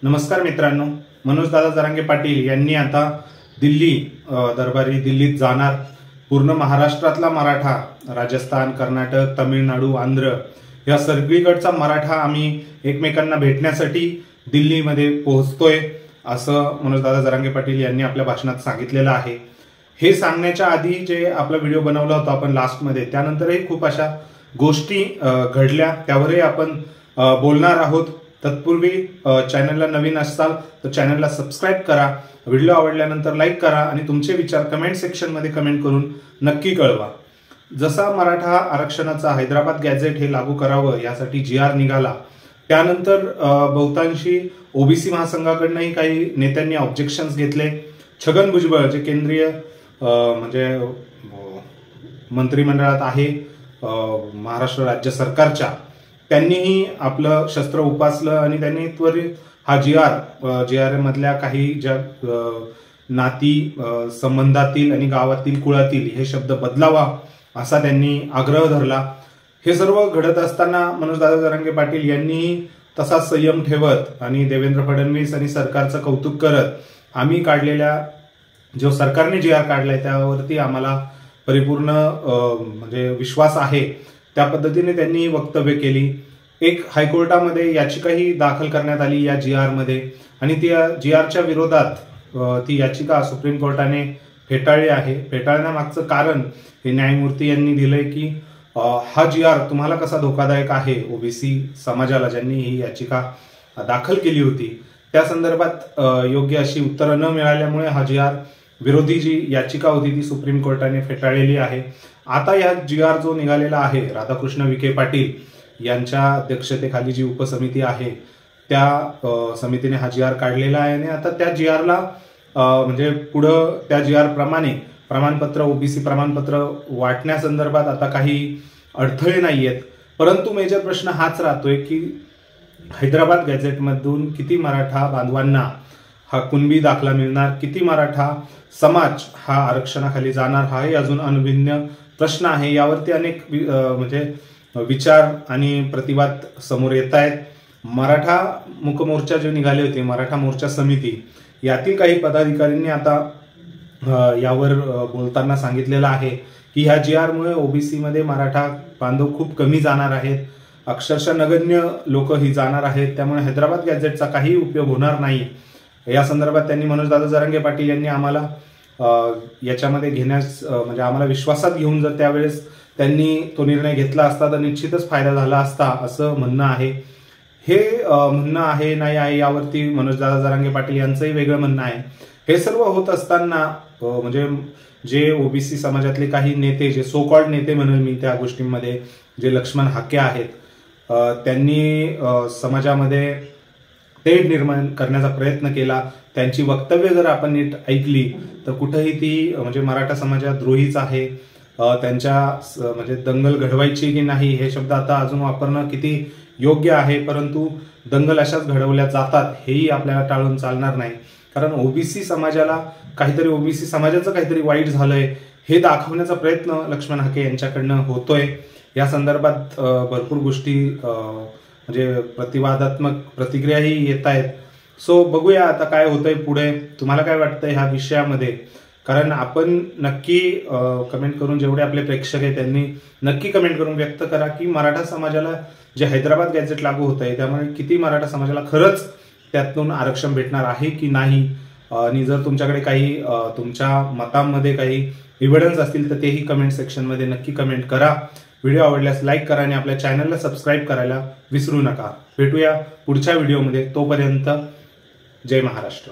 नमस्कार मित्रांनो, मनोज दादा जरांगे पाटील यांनी आता दिल्ली दरबारी दिल्लीत जाणार। पूर्ण महाराष्ट्रातला मराठा, राजस्थान, कर्नाटक, तमिळनाडू, आंध्र या सगळीकडचा मराठा आम्ही एकमेकांना भेटण्यासाठी दिल्लीमध्ये पोहोचतोय असं मनोज दादा जरांगे पाटील यांनी आपल्या भाषणात सांगितलेलं आहे। हे सांगण्याच्या आधी जे आपला व्हिडिओ बनवला होता आपण लास्ट मध्ये, त्यानंतरही खूप अशा गोष्टी घडल्या, त्यावरही आपण बोलणार आहोत। तत्पूर्वी चॅनलला नवीन असाल तर चॅनलला सबस्क्राइब करा, व्हिडिओ आवडल्यानंतर लाईक करा आणि तुमचे विचार कमेंट सेक्शन मध्ये कमेंट करून नक्की कळवा। जसा मराठा आरक्षणाचा हैदराबाद गॅझेट हे लागू करावं यासाठी GR निघाला, त्यानंतर बहुतांशी ओबीसी महासंघाकडूनही काही नेत्यांनी ऑब्जेक्शन्स घेतले। छगन भुजबळ जे केंद्रीय म्हणजे मंत्रिमंडळात आहे महाराष्ट्र राज्य सरकारच्या, त्यांनीही आपलं शस्त्र उपासलं आणि त्यांनी त्वरित हा GR मधल्या काही ज्या नाती संबंधातील आणि गावातील कुळातील हे शब्द बदलावा असा त्यांनी आग्रह धरला। हे सर्व घडत असताना मनोज दादा जरांगे पाटील यांनीही तसाच संयम ठेवत आणि देवेंद्र फडणवीस आणि सरकारचं कौतुक करत आम्ही काढलेल्या जो सरकारने GR काढलाय त्यावरती आम्हाला परिपूर्ण म्हणजे विश्वास आहे, त्या पद्धतीने त्यांनी वक्तव्य केली। एक हायकोर्टामध्ये याचिकाही दाखल करण्यात आली या GR मध्ये आणि त्या GRच्या विरोधात ती याचिका सुप्रीम कोर्टाने फेटाळली आहे। फेटाळण्यामागचं कारण हे न्यायमूर्ती यांनी दिलंय की हा GR तुम्हाला कसा धोकादायक आहे ओबीसी समाजाला, ज्यांनी ही याचिका दाखल केली होती त्या संदर्भात योग्य अशी उत्तरं न मिळाल्यामुळे हा GR विरोधी जी याचिका होती ती सुप्रीम कोर्टाने फेटाळलेली आहे। आता या GR जो निघालेला आहे, राधाकृष्ण विखे पाटील यांच्या अध्यक्षतेखाली जी उपसमिती आहे त्या समितीने हा GR काढलेला आहे आणि आता त्या GRला म्हणजे पुढं त्या GR प्रमाणे प्रमाणपत्र ओबीसी प्रमाणपत्र वाटण्यासंदर्भात आता काही अडथळे नाहीयेत। परंतु मेजर प्रश्न हाच राहतोय की हैदराबाद गॅझेटमधून किती मराठा बांधवांना हा कुणबी दाखला मिळणार, किती मराठा समाज हा आरक्षणाखाली जाणार, हाही अजून अनभिज्ञ प्रश्न आहे। यावरती अनेक म्हणजे विचार आणि प्रतिवाद समोर येत आहेत। मराठा मुक मोर्चा जे निघाले होते, मराठा मोर्चा समिती, यातील काही पदाधिकाऱ्यांनी आता यावर बोलताना सांगितलेलं आहे की ह्या GR मुळे ओबीसी मध्ये मराठा बांधव खूप कमी जाणार आहेत, अक्षरशः नगण्य लोक ही जाणार आहेत, त्यामुळे हैदराबाद गॅझेटचा काही उपयोग होणार नाही। या संदर्भात त्यांनी मनोज दादा जरांगे पाटील यांनी आम्हाला याच्यामध्ये घेण्यास म्हणजे आम्हाला विश्वासात घेऊन जर त्यावेळेस त्यांनी तो निर्णय घेतला असता तर निश्चितच फायदा झाला असता असं म्हणणं आहे। हे म्हणणं आहे नाही आहे यावरती मनोज दादा जरांगे पाटील यांचंही वेगळं म्हणणं आहे। हे सर्व होत असताना म्हणजे जे ओबीसी समाजातले काही नेते, जे सो कॉल्ड नेते म्हणेल मी त्या गोष्टींमध्ये, जे लक्ष्मण हाके आहेत, त्यांनी समाजामध्ये तेढ निर्माण करण्याचा प्रयत्न केला। त्यांची वक्तव्य जर आपण नीट ऐकली तर कुठेही ती म्हणजे मराठा समाजाद्रोहीच आहे। त्यांच्या म्हणजे दंगल घडवायची की नाही हे शब्द आता अजून वापरणं किती योग्य आहे, परंतु दंगल अशाच घडवल्या जातात हेही आपल्याला टाळून चालणार नाही। कारण ओबीसी समाजाला काहीतरी, ओबीसी समाजाचं काहीतरी वाईट झालंय हे दाखवण्याचा प्रयत्न लक्ष्मण हाके यांच्याकडनं होतोय। या संदर्भात भरपूर गोष्टी म्हणजे प्रतिवादात्मक प्रतिक्रियाही येत आहेत। सो बघूया आता काय होतंय पुढे। तुम्हाला काय वाटतंय ह्या विषयामध्ये? कारण आपण नक्की कमेंट करून, जेवढे आपले प्रेक्षक आहेत त्यांनी नक्की कमेंट करून व्यक्त करा की मराठा समाजाला जे हैदराबाद गॅझेट लागू होत आहे त्यामुळे किती मराठा समाजाला खरंच त्यातून आरक्षण भेटणार आहे की नाही। आणि जर तुमच्याकडे काही तुमच्या मतांमध्ये काही एव्हिडन्स असतील तर तेही कमेंट सेक्शन मध्ये नक्की कमेंट करा। व्हिडिओ आवडल्यास लाईक करा आणि आपल्या चॅनलला सबस्क्राईब करायला विसरू नका। भेटूया पुढच्या व्हिडिओमध्ये, तोपर्यंत जय महाराष्ट्र।